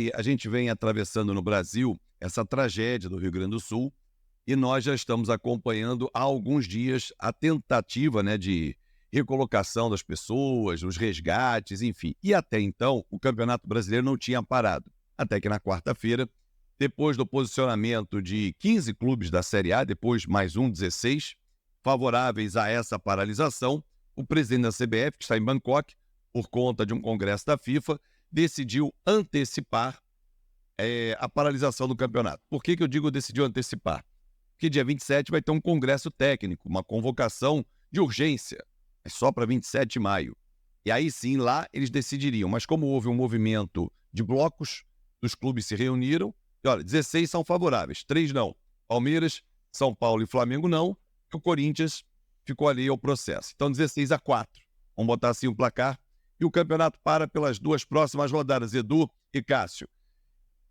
E a gente vem atravessando no Brasil essa tragédia do Rio Grande do Sul e nós já estamos acompanhando há alguns dias a tentativa, né, de recolocação das pessoas, os resgates, enfim. E até então, o Campeonato Brasileiro não tinha parado. Até que na quarta-feira, depois do posicionamento de 15 clubes da Série A, depois mais 16, favoráveis a essa paralisação, o presidente da CBF, que está em Bangkok, por conta de um congresso da FIFA, decidiu antecipar a paralisação do campeonato. Por que eu digo decidiu antecipar? Porque dia 27 vai ter um congresso técnico, uma convocação de urgência. É só para 27 de maio. E aí sim, lá eles decidiriam. Mas como houve um movimento de blocos, os clubes se reuniram. E olha, 16 são favoráveis, 3 não. Palmeiras, São Paulo e Flamengo não. E o Corinthians ficou ali ao processo. Então 16-4. Vamos botar assim o placar. E o campeonato para pelas 2 próximas rodadas, Edu e Cássio.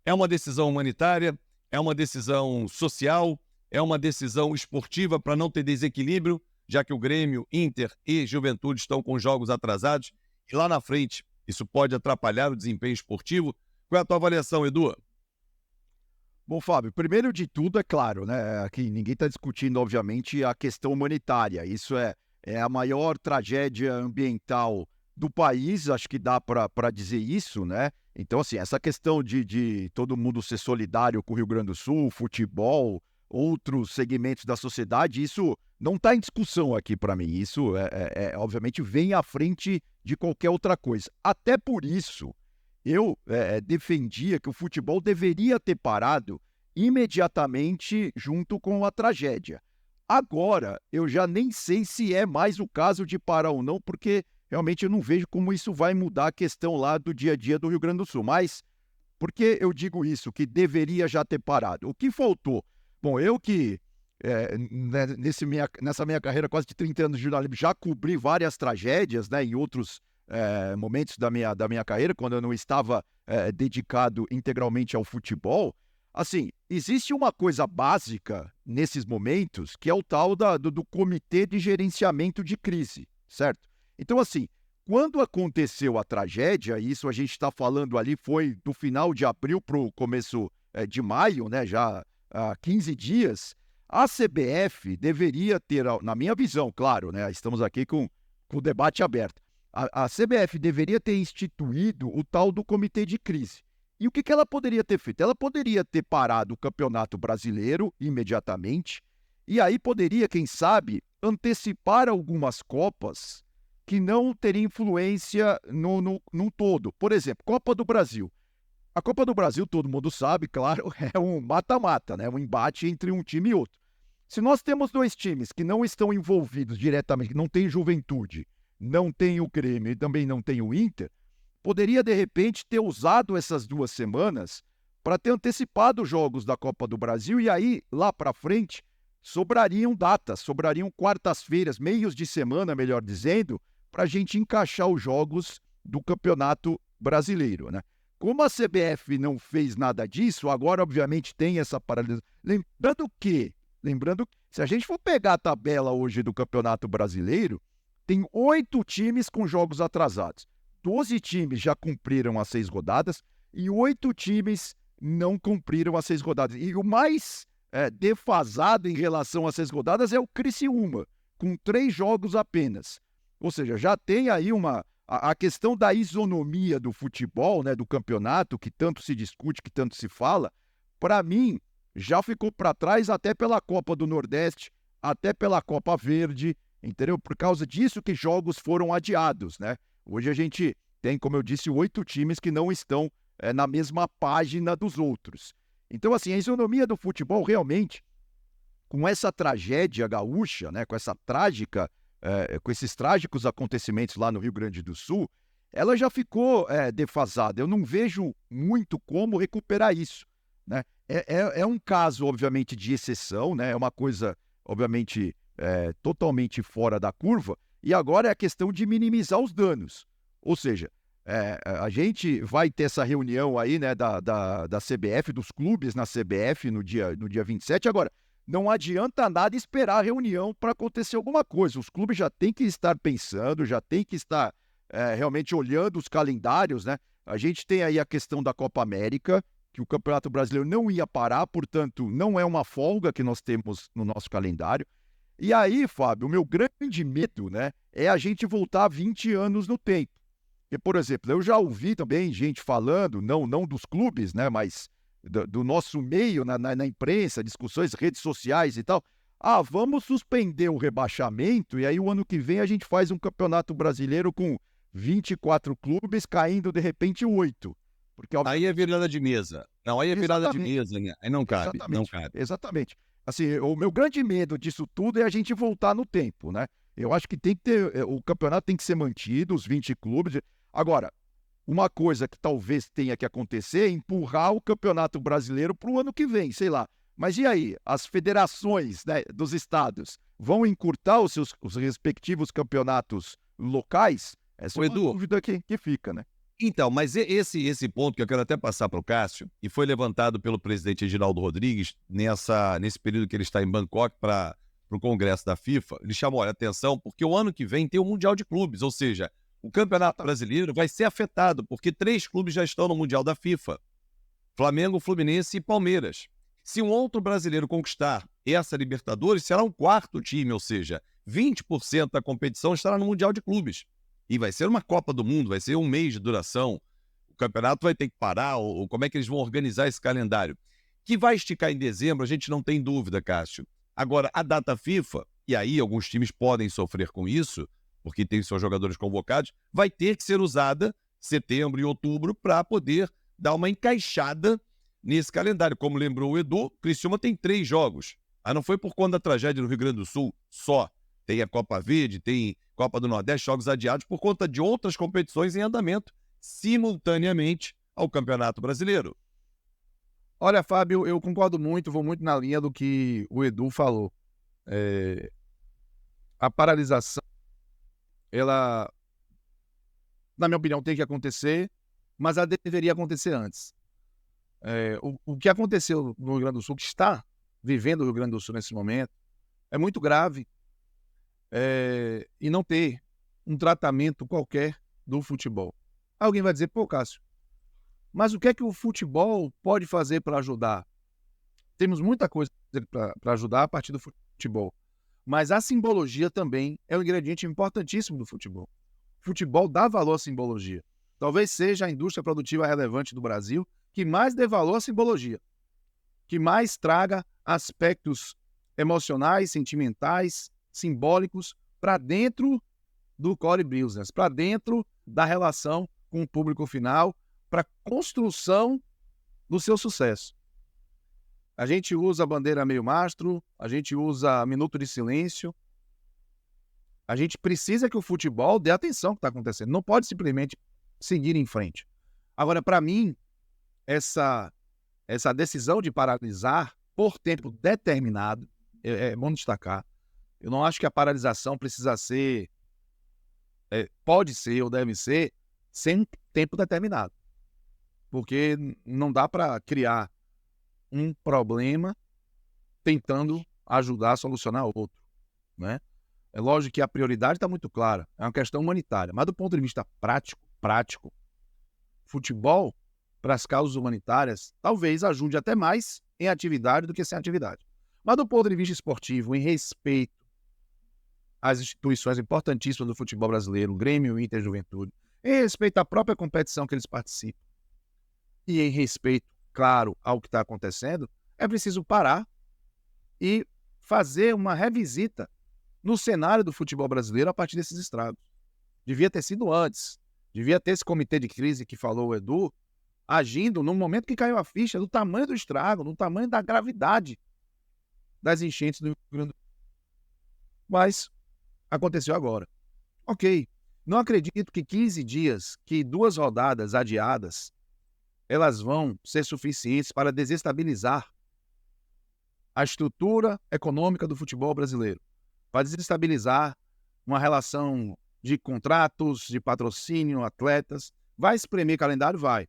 É uma decisão humanitária, é uma decisão social, é uma decisão esportiva para não ter desequilíbrio, já que o Grêmio, Inter e Juventude estão com jogos atrasados. E lá na frente, isso pode atrapalhar o desempenho esportivo. Qual é a tua avaliação, Edu? Bom, Fábio, primeiro de tudo, é claro, né? Aqui ninguém está discutindo, obviamente, a questão humanitária. Isso é a maior tragédia ambiental do país, acho que dá para dizer isso, né? Então, assim, essa questão de todo mundo ser solidário com o Rio Grande do Sul, futebol, outros segmentos da sociedade, isso não está em discussão aqui para mim. Isso, obviamente, vem à frente de qualquer outra coisa. Até por isso, eu defendia que o futebol deveria ter parado imediatamente junto com a tragédia. Agora, eu já nem sei se é mais o caso de parar ou não, porque realmente eu não vejo como isso vai mudar a questão lá do dia a dia do Rio Grande do Sul. Mas por que eu digo isso, que deveria já ter parado? O que faltou? Bom, eu que nessa minha carreira quase de 30 anos de jornalismo já cobri várias tragédias, né, em outros momentos da minha carreira, quando eu não estava dedicado integralmente ao futebol. Assim, existe uma coisa básica nesses momentos, que é o tal do Comitê de Gerenciamento de Crise, certo? Então, assim, quando aconteceu a tragédia, isso a gente está falando ali, foi do final de abril para o começo de maio, né, já há 15 dias, a CBF deveria ter, na minha visão, claro, né, estamos aqui com o debate aberto, a CBF deveria ter instituído o tal do Comitê de Crise. E o que ela poderia ter feito? Ela poderia ter parado o Campeonato Brasileiro imediatamente, e aí poderia, quem sabe, antecipar algumas Copas que não teriam influência num todo. Por exemplo, Copa do Brasil. A Copa do Brasil, todo mundo sabe, claro, é um mata-mata, né? Um embate entre um time e outro. Se nós temos 2 times que não estão envolvidos diretamente, que não tem Juventude, não tem o Grêmio e também não tem o Inter, poderia, de repente, ter usado essas 2 semanas para ter antecipado os jogos da Copa do Brasil e aí, lá para frente, sobrariam datas, sobrariam quartas-feiras, meios de semana, melhor dizendo, para a gente encaixar os jogos do Campeonato Brasileiro, né? Como a CBF não fez nada disso, agora, obviamente, tem essa paralisação. Lembrando que, se a gente for pegar a tabela hoje do Campeonato Brasileiro, tem 8 times com jogos atrasados. 12 times já cumpriram as 6 rodadas e 8 times não cumpriram as 6 rodadas. E o mais defasado em relação às 6 rodadas é o Criciúma, com 3 jogos apenas. Ou seja, já tem aí a questão da isonomia do futebol, né, do campeonato, que tanto se discute, que tanto se fala, para mim, já ficou para trás até pela Copa do Nordeste, até pela Copa Verde, entendeu? Por causa disso que jogos foram adiados, né? Hoje a gente tem, como eu disse, 8 times que não estão na mesma página dos outros. Então, assim, a isonomia do futebol realmente, com essa tragédia gaúcha, né, com esses trágicos acontecimentos lá no Rio Grande do Sul, ela já ficou defasada. Eu não vejo muito como recuperar isso, né? É um caso, obviamente, de exceção, né? É uma coisa, obviamente, totalmente fora da curva, e agora é a questão de minimizar os danos. Ou seja, a gente vai ter essa reunião aí, né, da CBF, dos clubes na CBF no dia 27. Agora, não adianta nada esperar a reunião para acontecer alguma coisa. Os clubes já têm que estar pensando, já têm que estar realmente olhando os calendários, né? A gente tem aí a questão da Copa América, que o Campeonato Brasileiro não ia parar, portanto, não é uma folga que nós temos no nosso calendário. E aí, Fábio, o meu grande medo, né, é a gente voltar 20 anos no tempo. Porque, por exemplo, eu já ouvi também gente falando, não dos clubes, né, mas do nosso meio na imprensa, discussões, redes sociais e tal. Ah, vamos suspender o rebaixamento e aí o ano que vem a gente faz um campeonato brasileiro com 24 clubes caindo de repente 8. Porque, Aí é virada de mesa. Não, aí é virada de exatamente, mesa, né? Aí não cabe, não exatamente, cabe. exatamente. Assim, o meu grande medo disso tudo é a gente voltar no tempo, né? Eu acho que tem que ter, o campeonato tem que ser mantido, os 20 clubes. Agora, uma coisa que talvez tenha que acontecer é empurrar o Campeonato Brasileiro para o ano que vem, sei lá. Mas e aí? As federações, né, dos estados vão encurtar os respectivos campeonatos locais? Essa Ô, é uma Edu, dúvida que fica, né? então, mas esse ponto que eu quero até passar para o Cássio, e foi levantado pelo presidente Reginaldo Rodrigues nesse período que ele está em Bangkok para o Congresso da FIFA, ele chamou a atenção porque o ano que vem tem o Mundial de Clubes, ou seja, o Campeonato Brasileiro vai ser afetado, porque 3 clubes já estão no Mundial da FIFA: Flamengo, Fluminense e Palmeiras. Se um outro brasileiro conquistar essa Libertadores, será um quarto time, ou seja, 20% da competição estará no Mundial de Clubes. E vai ser uma Copa do Mundo, vai ser um mês de duração. O campeonato vai ter que parar, ou como é que eles vão organizar esse calendário? Que vai esticar em dezembro, a gente não tem dúvida, Cássio. Agora, a data FIFA, e aí alguns times podem sofrer com isso, porque tem seus jogadores convocados, vai ter que ser usada setembro e outubro para poder dar uma encaixada nesse calendário. Como lembrou o Edu, Criciúma tem 3 jogos. Ah, não foi por conta da tragédia no Rio Grande do Sul só. Tem a Copa Verde, tem Copa do Nordeste, jogos adiados por conta de outras competições em andamento, simultaneamente ao Campeonato Brasileiro. Olha, Fábio, eu concordo muito, vou muito na linha do que o Edu falou. A paralisação, ela, na minha opinião, tem que acontecer, mas ela deveria acontecer antes. O que aconteceu no Rio Grande do Sul, que está vivendo o Rio Grande do Sul nesse momento, é muito grave, e não ter um tratamento qualquer do futebol. Alguém vai dizer, pô, Cássio, mas o que é que o futebol pode fazer para ajudar? Temos muita coisa para ajudar a partir do futebol. Mas a simbologia também é um ingrediente importantíssimo do futebol. O futebol dá valor à simbologia. Talvez seja a indústria produtiva relevante do Brasil que mais dê valor à simbologia, que mais traga aspectos emocionais, sentimentais, simbólicos para dentro do core business, para dentro da relação com o público final, para a construção do seu sucesso. A gente usa a bandeira meio mastro, a gente usa minuto de silêncio. A gente precisa que o futebol dê atenção ao que está acontecendo. Não pode simplesmente seguir em frente. Agora, para mim, essa decisão de paralisar por tempo determinado, é bom destacar. Eu não acho que a paralisação precisa ser, pode ser ou deve ser, sem tempo determinado. Porque não dá para criar um problema tentando ajudar a solucionar outro, né? É lógico que a prioridade está muito clara, é uma questão humanitária, mas do ponto de vista prático, futebol para as causas humanitárias talvez ajude até mais em atividade do que sem atividade. Mas do ponto de vista esportivo, em respeito às instituições importantíssimas do futebol brasileiro, o Grêmio, o Inter, Juventude, em respeito à própria competição que eles participam e em respeito, claro, ao que está acontecendo, é preciso parar e fazer uma revisita no cenário do futebol brasileiro a partir desses estragos. Devia ter sido antes. Devia ter esse comitê de crise que falou o Edu, agindo no momento que caiu a ficha do tamanho do estrago, do tamanho da gravidade das enchentes do Rio Grande do Sul. Mas aconteceu agora. Ok, não acredito que 15 dias, que 2 rodadas adiadas, elas vão ser suficientes para desestabilizar a estrutura econômica do futebol brasileiro, para desestabilizar uma relação de contratos, de patrocínio, atletas. Vai espremer calendário? Vai.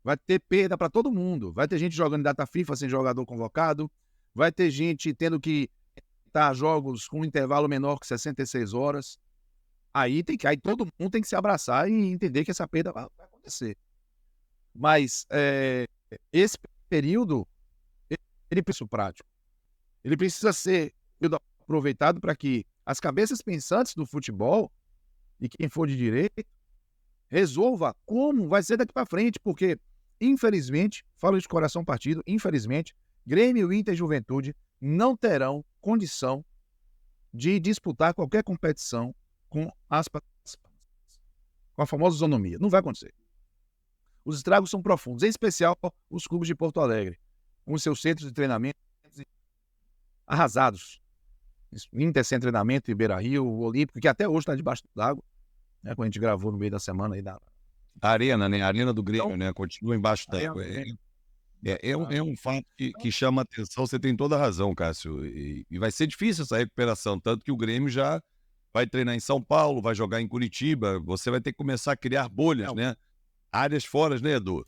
Vai ter perda para todo mundo. Vai ter gente jogando em data FIFA sem jogador convocado. Vai ter gente tendo que estar jogos com um intervalo menor que 66 horas. Aí todo mundo tem que se abraçar e entender que essa perda vai acontecer. Mas esse período, ele precisa prático. Ele precisa ser aproveitado para que as cabeças pensantes do futebol e quem for de direito resolva como vai ser daqui para frente, porque, infelizmente, falo de coração partido, infelizmente, Grêmio, Inter e Juventude não terão condição de disputar qualquer competição com a famosa isonomia. Não vai acontecer. Os estragos são profundos, em especial os clubes de Porto Alegre, com seus centros de treinamento arrasados. Inter sem treinamento em Beira-Rio, o Olímpico, que até hoje está debaixo d'água, né, quando a gente gravou no meio da semana. Aí A arena, né? A arena do Grêmio, Então, né? Continua embaixo d'água. É um fato que chama atenção, você tem toda a razão, Cássio. E vai ser difícil essa recuperação, tanto que o Grêmio já vai treinar em São Paulo, vai jogar em Curitiba, você vai ter que começar a criar bolhas, né? Áreas fora, né, Edu?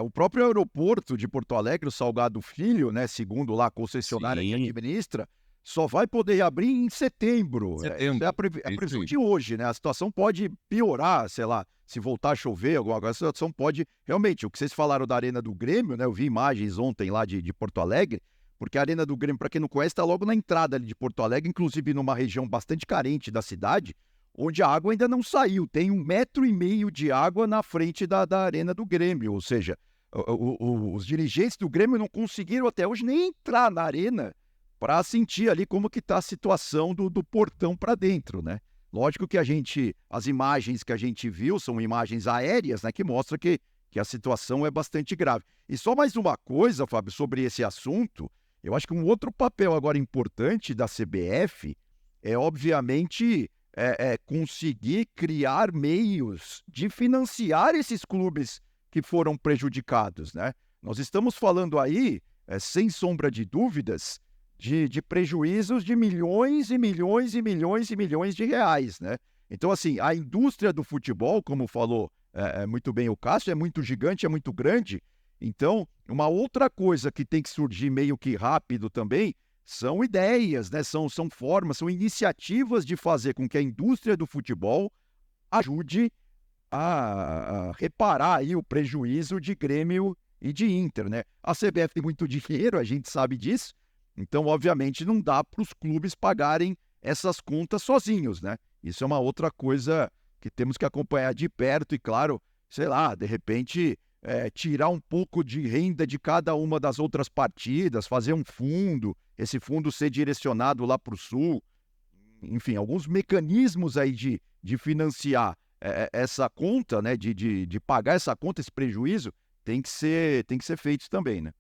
O próprio aeroporto de Porto Alegre, o Salgado Filho, né, segundo lá a concessionária que Sim. administra, só vai poder abrir em setembro. Setembro, Isso é a é isso previsão aí. de hoje, né? A situação pode piorar, sei lá, se voltar a chover, alguma coisa, a situação pode... Realmente, o que vocês falaram da Arena do Grêmio, né? Eu vi imagens ontem lá de Porto Alegre, porque a Arena do Grêmio, para quem não conhece, está logo na entrada ali de Porto Alegre, inclusive numa região bastante carente da cidade, onde a água ainda não saiu. Tem 1,5 metro de água na frente da Arena do Grêmio, ou seja, os dirigentes do Grêmio não conseguiram até hoje nem entrar na arena para sentir ali como que está a situação do portão para dentro, né? Lógico que as imagens que a gente viu são imagens aéreas, né, que mostram que a situação é bastante grave. E só mais uma coisa, Fábio, sobre esse assunto, eu acho que um outro papel agora importante da CBF é, obviamente, conseguir criar meios de financiar esses clubes que foram prejudicados, né? Nós estamos falando aí, sem sombra de dúvidas, de prejuízos de milhões e milhões e milhões e milhões de reais, né? Então, assim, a indústria do futebol, como falou muito bem o Cássio, é muito gigante, é muito grande. Então, uma outra coisa que tem que surgir meio que rápido também são ideias, né? São formas, são iniciativas de fazer com que a indústria do futebol ajude a reparar aí o prejuízo de Grêmio e de Inter, né? A CBF tem muito dinheiro, a gente sabe disso, então, obviamente, não dá para os clubes pagarem essas contas sozinhos, né? Isso é uma outra coisa que temos que acompanhar de perto e, claro, sei lá, de repente, tirar um pouco de renda de cada uma das outras partidas, fazer um fundo, esse fundo ser direcionado lá para o Sul, enfim, alguns mecanismos aí de financiar essa conta, né, de pagar essa conta, esse prejuízo, tem que ser feitos também, né?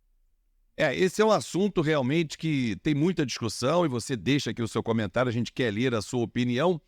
Esse é um assunto realmente que tem muita discussão e você deixa aqui o seu comentário, a gente quer ler a sua opinião.